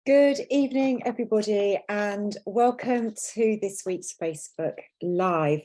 Good evening, everybody, and welcome to this week's Facebook Live.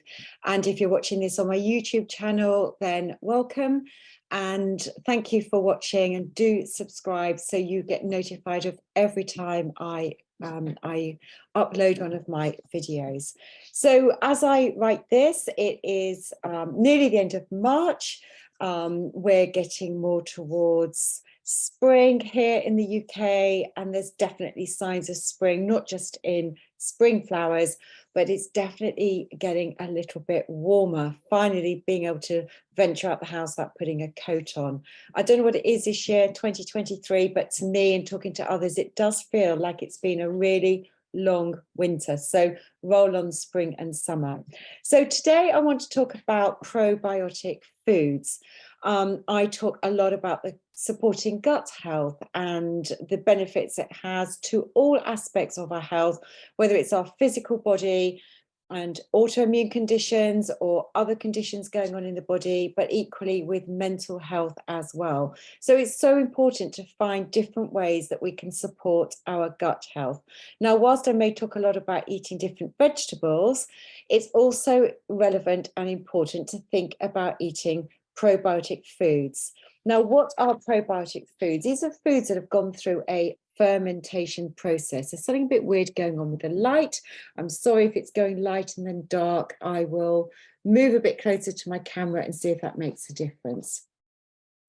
And if you're watching this on my YouTube channel, then welcome and thank you for watching, and do subscribe so you get notified of every time I upload one of my videos. So as I write this, it is nearly the end of March. We're getting more towards spring here in the UK, and there's definitely signs of spring, not just in spring flowers, but it's definitely getting a little bit warmer, finally being able to venture out the house without putting a coat on. I don't know what it is this year, 2023, but to me and talking to others, it does feel like it's been a really long winter. So roll on spring and summer. So today I want to talk about probiotic foods. I talk a lot about the supporting gut health and the benefits it has to all aspects of our health, whether it's our physical body and autoimmune conditions or other conditions going on in the body, but equally with mental health as well. So it's so important to find different ways that we can support our gut health. Now, whilst I may talk a lot about eating different vegetables, it's also relevant and important to think about eating probiotic foods. Now, what are probiotic foods? These are foods that have gone through a fermentation process. There's something a bit weird going on with the light. I'm sorry if it's going light and then dark. I will move a bit closer to my camera and see if that makes a difference.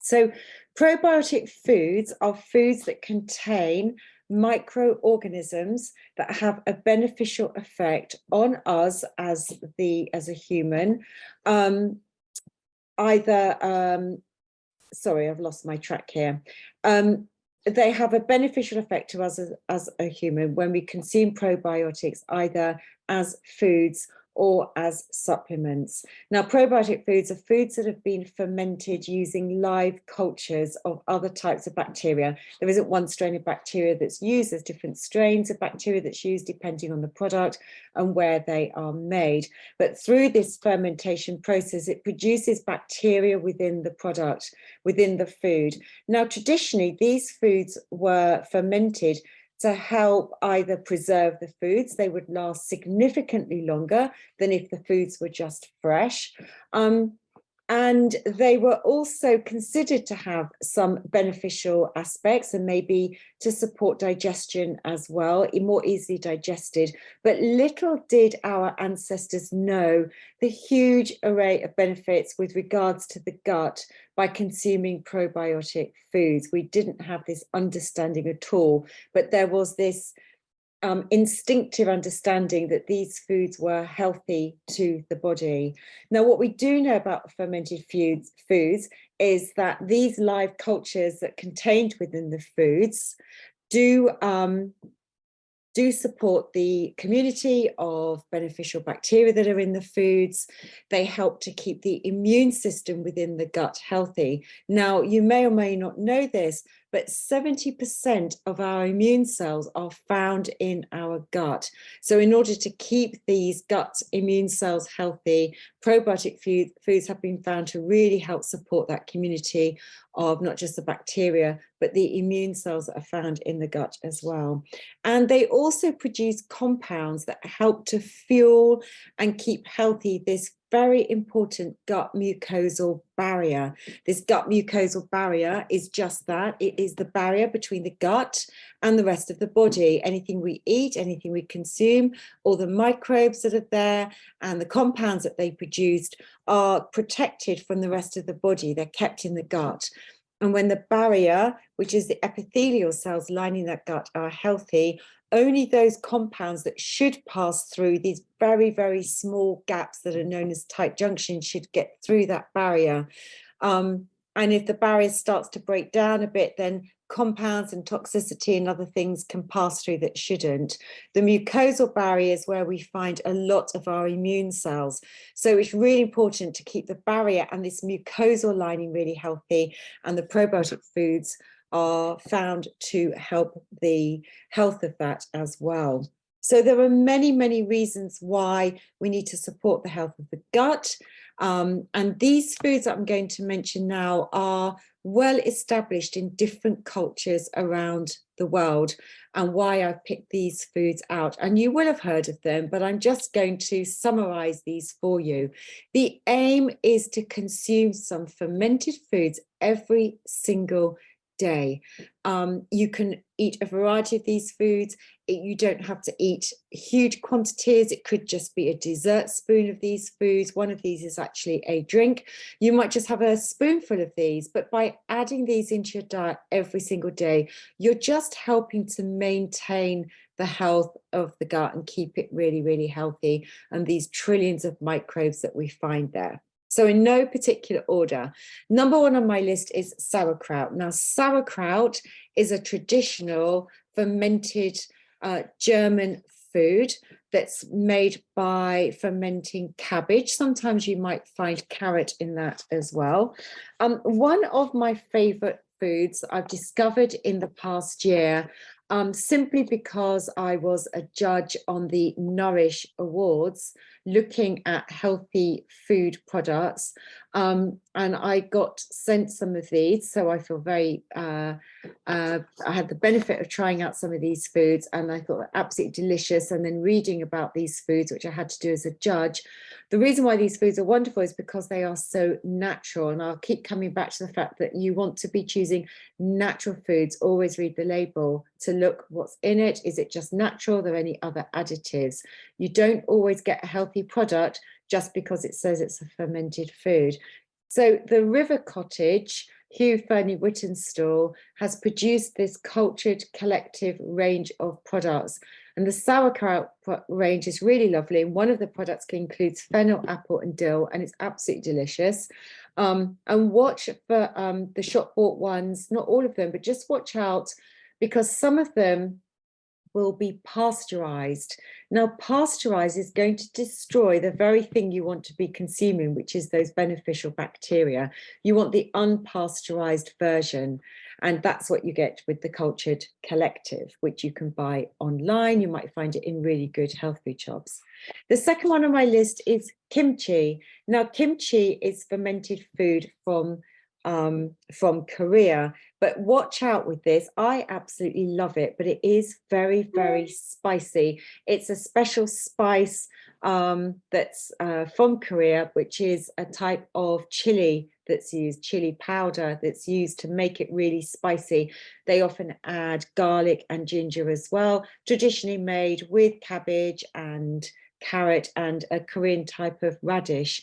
So probiotic foods are foods that contain microorganisms that have a beneficial effect on us as a human. Sorry, I've lost my track here. They have a beneficial effect to us as a human when we consume probiotics, either as foods or as supplements. Now, probiotic foods are foods that have been fermented using live cultures of other types of bacteria. There isn't one strain of bacteria that's used, there's different strains of bacteria that's used depending on the product and where they are made. But through this fermentation process, it produces bacteria within the product, within the food. Now, traditionally, these foods were fermented to help either preserve the foods. They would last significantly longer than if the foods were just fresh. And they were also considered to have some beneficial aspects and maybe to support digestion as well, more easily digested. But little did our ancestors know the huge array of benefits with regards to the gut by consuming probiotic foods. We didn't have this understanding at all, but there was this instinctive understanding that these foods were healthy to the body. Now, what we do know about fermented foods is that these live cultures that contained within the foods do support the community of beneficial bacteria that are in the foods. They help to keep the immune system within the gut healthy. Now, you may or may not know this, but 70% of our immune cells are found in our gut. So in order to keep these gut immune cells healthy, probiotic foods have been found to really help support that community of not just the bacteria, but the immune cells that are found in the gut as well. And they also produce compounds that help to fuel and keep healthy this very important gut mucosal barrier. This gut mucosal barrier is just that. It is the barrier between the gut and the rest of the body. Anything we eat, anything we consume, all the microbes that are there and the compounds that they produced are protected from the rest of the body. They're kept in the gut. And when the barrier, which is the epithelial cells lining that gut, are healthy, only those compounds that should pass through these very, very small gaps that are known as tight junctions should get through that barrier. And if the barrier starts to break down a bit, then compounds and toxicity and other things can pass through that shouldn't. The mucosal barrier is where we find a lot of our immune cells. So it's really important to keep the barrier and this mucosal lining really healthy, and the probiotic foods are found to help the health of that as well. So there are many, many reasons why we need to support the health of the gut. And these foods that I'm going to mention now are well established in different cultures around the world, and why I've picked these foods out. And you will have heard of them, but I'm just going to summarize these for you. The aim is to consume some fermented foods every single day. You can eat a variety of these foods. You don't have to eat huge quantities. It could just be a dessert spoon of these foods. One of these is actually a drink. You might just have a spoonful of these, but by adding these into your diet every single day, you're just helping to maintain the health of the gut and keep it really, really healthy, and these trillions of microbes that we find there. So in no particular order, number one on my list is sauerkraut. Now, sauerkraut is a traditional fermented German food that's made by fermenting cabbage. Sometimes you might find carrot in that as well. One of my favorite foods I've discovered in the past year, simply because I was a judge on the Nourish Awards looking at healthy food products, and I got sent some of these, so I feel very I had the benefit of trying out some of these foods, and I thought absolutely delicious. And then reading about these foods, which I had to do as a judge, the reason why these foods are wonderful is because they are so natural. And I'll keep coming back to the fact that you want to be choosing natural foods. Always read the label to look what's in it. Is it just natural? Are there any other additives? You don't always get a healthy product just because it says it's a fermented food. So the River Cottage, Hugh Fernie Whittenstall, has produced this cultured collective range of products. And the sauerkraut range is really lovely. And one of the products includes fennel, apple, and dill, and it's absolutely delicious. And watch for the shop bought ones, not all of them, but just watch out, because some of them will be pasteurized. Now, pasteurized is going to destroy the very thing you want to be consuming, which is those beneficial bacteria. You want the unpasteurized version, and that's what you get with the Cultured Collective, which you can buy online. You might find it in really good health food shops. The second one on my list is kimchi. Now, kimchi is fermented food from Korea, but watch out with this. I absolutely love it, but it is very, very spicy. It's a special spice that's from Korea, which is a type of chili that's used, chili powder that's used to make it really spicy. They often add garlic and ginger as well, traditionally made with cabbage and carrot and a Korean type of radish.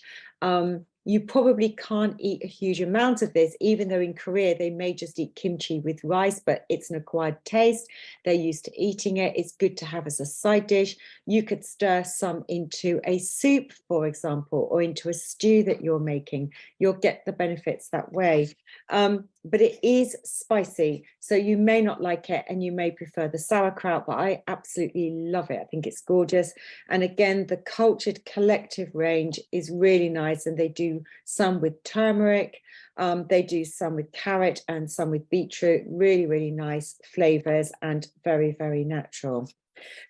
You probably can't eat a huge amount of this, even though in Korea they may just eat kimchi with rice, but it's an acquired taste. They're used to eating it. It's good to have as a side dish. You could stir some into a soup, for example, or into a stew that you're making. You'll get the benefits that way. But it is spicy, so you may not like it and you may prefer the sauerkraut, but I absolutely love it. I think it's gorgeous. And again, the Cultured Collective range is really nice, and they do some with turmeric, they do some with carrot and some with beetroot. Really, really nice flavors and very, very natural.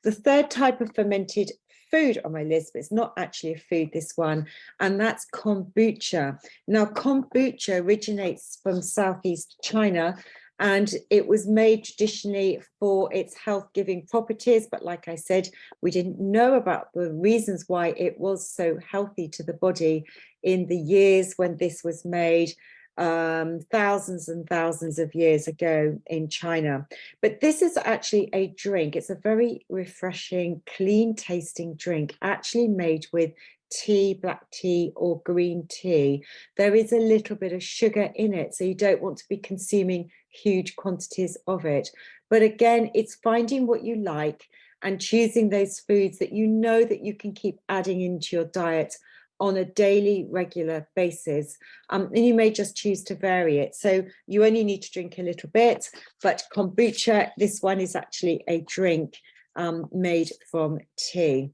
The third type of fermented food on my list, but it's not actually a food, this one, and that's kombucha. Now, kombucha originates from Southeast China, and it was made traditionally for its health-giving properties. But like I said, we didn't know about the reasons why it was so healthy to the body in the years when this was made, thousands and thousands of years ago in China. But this is actually a drink. It's a very refreshing, clean tasting drink, actually made with tea, black tea or green tea. There is a little bit of sugar in it, so you don't want to be consuming huge quantities of it. But again, it's finding what you like and choosing those foods that you know that you can keep adding into your diet on a daily, regular basis. And you may just choose to vary it. So you only need to drink a little bit, but kombucha, this one is actually a drink made from tea.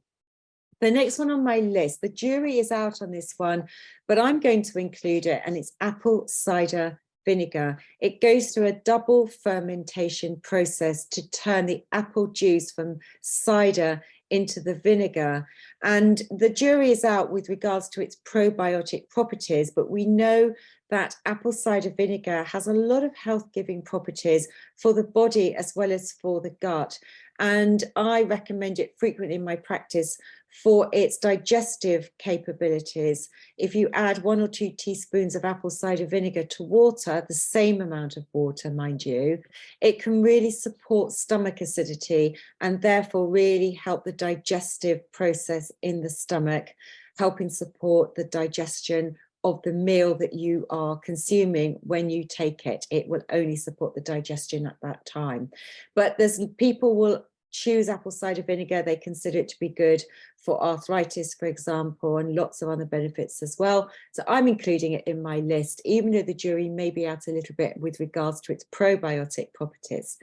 The next one on my list, the jury is out on this one, but I'm going to include it, and it's apple cider vinegar. It goes through a double fermentation process to turn the apple juice from cider into the vinegar. And the jury is out with regards to its probiotic properties, but we know that apple cider vinegar has a lot of health-giving properties for the body as well as for the gut. And I recommend it frequently in my practice for its digestive capabilities. If you add 1 or 2 teaspoons of apple cider vinegar to water, the same amount of water, mind you, it can really support stomach acidity and therefore really help the digestive process in the stomach, helping support the digestion of the meal that you are consuming when you take it. It will only support the digestion at that time. But there's people will choose apple cider vinegar. They consider it to be good for arthritis, for example, and lots of other benefits as well. So I'm including it in my list, even though the jury may be out a little bit with regards to its probiotic properties.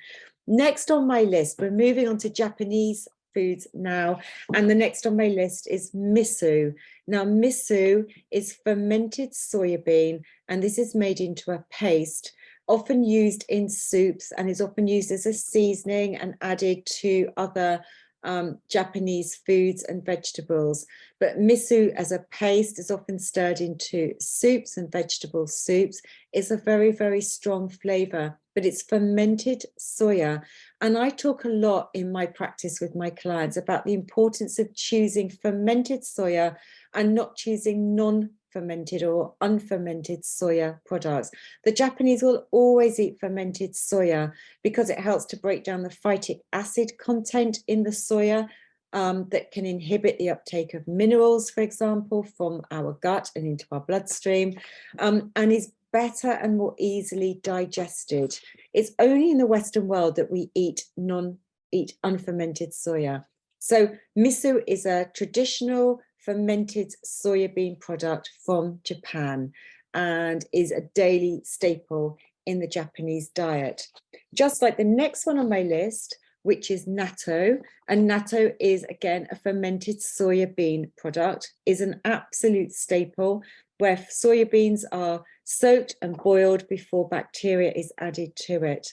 Next on my list, we're moving on to Japanese foods now, and the next on my list is miso. Now, miso is fermented soya bean, and this is made into a paste, often used in soups, and is often used as a seasoning and added to other Japanese foods and vegetables. But miso as a paste is often stirred into soups and vegetable soups. It's a very, very strong flavor, but it's fermented soya. And I talk a lot in my practice with my clients about the importance of choosing fermented soya and not choosing non-fermented or unfermented soya products. The Japanese will always eat fermented soya because it helps to break down the phytic acid content in the soya that can inhibit the uptake of minerals, for example, from our gut and into our bloodstream, and is better and more easily digested. It's only in the Western world that we eat unfermented soya. So miso is a traditional fermented soya bean product from Japan and is a daily staple in the Japanese diet. Just like the next one on my list, which is natto, and natto is again a fermented soya bean product, is an absolute staple where soya beans are soaked and boiled before bacteria is added to it.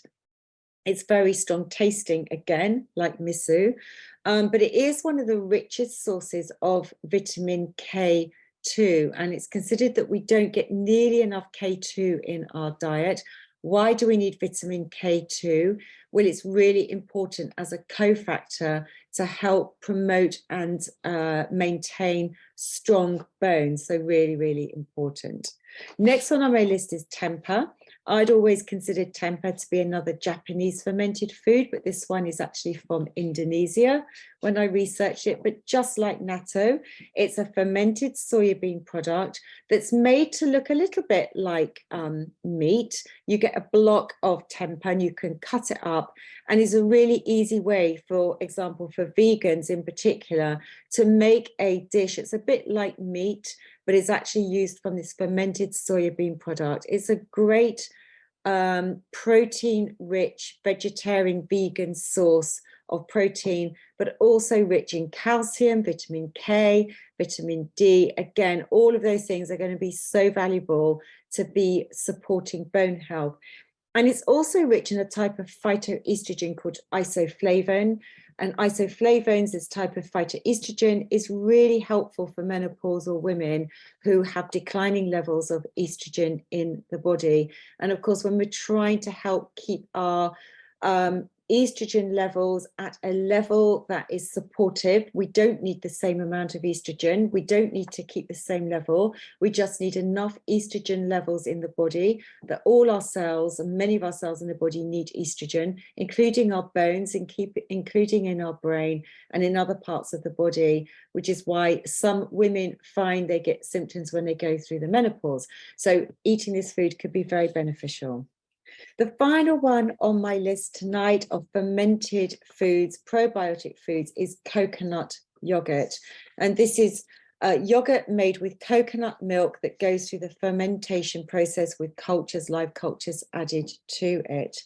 It's very strong tasting, again, like miso, but it is one of the richest sources of vitamin K2, and it's considered that we don't get nearly enough K2 in our diet. Why do we need vitamin K2? Well, it's really important as a cofactor to help promote and maintain strong bones. So really, really important. Next one on my list is tempeh. I'd always considered tempeh to be another Japanese fermented food, but this one is actually from Indonesia when I researched it. But just like natto, it's a fermented soya bean product that's made to look a little bit like meat. You get a block of tempeh and you can cut it up, and is a really easy way, for example, for vegans in particular, to make a dish. It's a bit like meat, but it's actually used from this fermented soya bean product. It's a great protein-rich vegetarian vegan source of protein, but also rich in calcium, vitamin K, vitamin D. Again, all of those things are going to be so valuable to be supporting bone health. And it's also rich in a type of phytoestrogen called isoflavone. And isoflavones, this type of phytoestrogen, is really helpful for menopausal women who have declining levels of estrogen in the body. And of course, when we're trying to help keep our estrogen levels at a level that is supportive, we don't need the same amount of estrogen. We don't need to keep the same level. We just need enough estrogen levels in the body that all our cells, and many of our cells in the body, need estrogen, including our bones, and including in our brain and in other parts of the body, which is why some women find they get symptoms when they go through the menopause. So eating this food could be very beneficial. The final one on my list tonight of fermented foods, probiotic foods, is coconut yogurt. And this is yogurt made with coconut milk that goes through the fermentation process with cultures, live cultures added to it.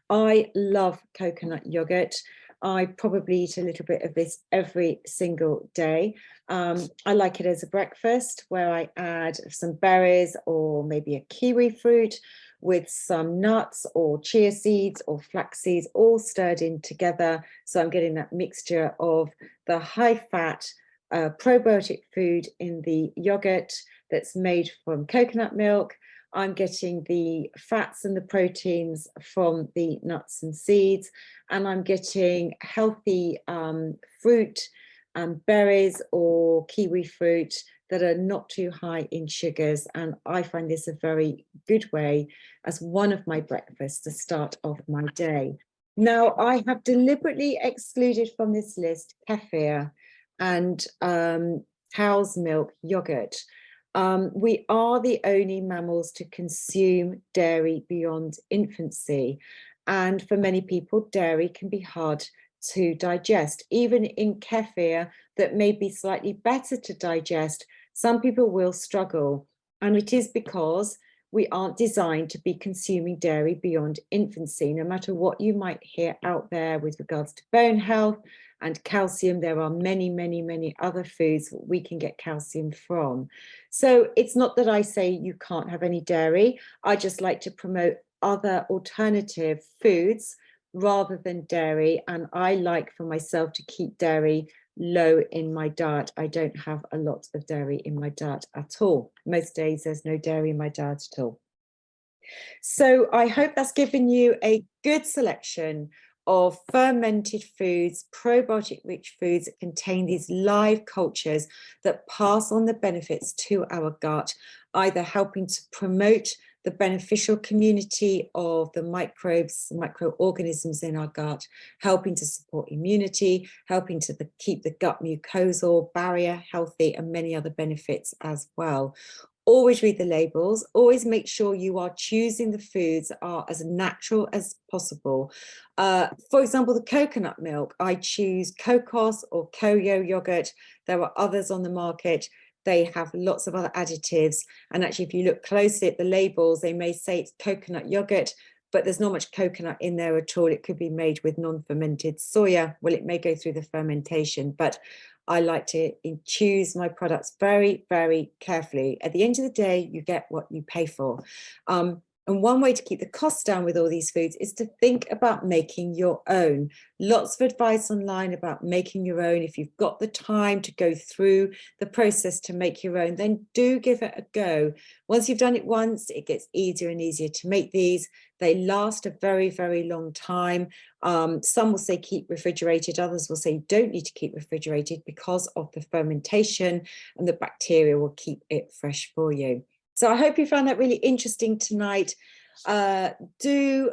I love coconut yogurt. I probably eat a little bit of this every single day. I like it as a breakfast where I add some berries or maybe a kiwi fruit with some nuts or chia seeds or flax seeds, all stirred in together. So I'm getting that mixture of the high fat probiotic food in the yogurt that's made from coconut milk. I'm getting the fats and the proteins from the nuts and seeds, and I'm getting healthy fruit and berries or kiwi fruit that are not too high in sugars. And I find this a very good way as one of my breakfasts to start off my day. Now, I have deliberately excluded from this list kefir and cow's milk yogurt. We are the only mammals to consume dairy beyond infancy. And for many people, dairy can be hard to digest. Even in kefir, that may be slightly better to digest, some people will struggle. And it is because we aren't designed to be consuming dairy beyond infancy. No matter what you might hear out there with regards to bone health and calcium, there are many, many, many other foods that we can get calcium from. So it's not that I say you can't have any dairy. I just like to promote other alternative foods rather than dairy. And I like for myself to keep dairy low in my diet. I don't have a lot of dairy in my diet at all. Most days there's no dairy in my diet at all. So I hope that's given you a good selection of fermented foods, probiotic rich foods that contain these live cultures that pass on the benefits to our gut, either helping to promote the beneficial community of the microbes, microorganisms in our gut, helping to support immunity, helping to keep the gut mucosal barrier healthy, and many other benefits as well. Always read the labels, always make sure you are choosing the foods that are as natural as possible. For example, the coconut milk, I choose Cocos or Koyo yogurt. There are others on the market. They have lots of other additives. And actually, if you look closely at the labels, they may say it's coconut yogurt, but there's not much coconut in there at all. It could be made with non-fermented soya. Well, it may go through the fermentation, but I like to choose my products very, very carefully. At the end of the day, you get what you pay for. And one way to keep the costs down with all these foods is to think about making your own. Lots of advice online about making your own. If you've got the time to go through the process to make your own, then do give it a go. Once you've done it once, it gets easier and easier to make these. They last a very, very long time. Some will say keep refrigerated. Others will say you don't need to keep refrigerated because of the fermentation, and the bacteria will keep it fresh for you. So I hope you found that really interesting tonight. Do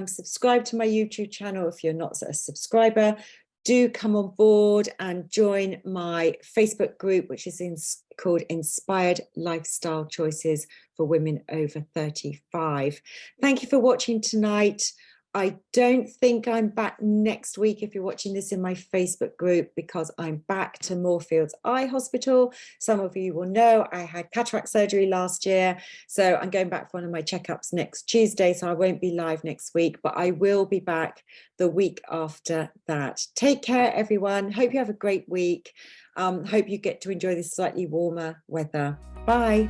subscribe to my YouTube channel if you're not a subscriber. Do come on board and join my Facebook group, which is called Inspired Lifestyle Choices for Women Over 35. Thank you for watching tonight. I don't think I'm back next week if you're watching this in my Facebook group, because I'm back to Moorfields Eye Hospital. Some of you will know I had cataract surgery last year, so I'm going back for one of my checkups next Tuesday, so I won't be live next week, but I will be back the week after that. Take care, everyone. Hope you have a great week. Hope you get to enjoy this slightly warmer weather. Bye.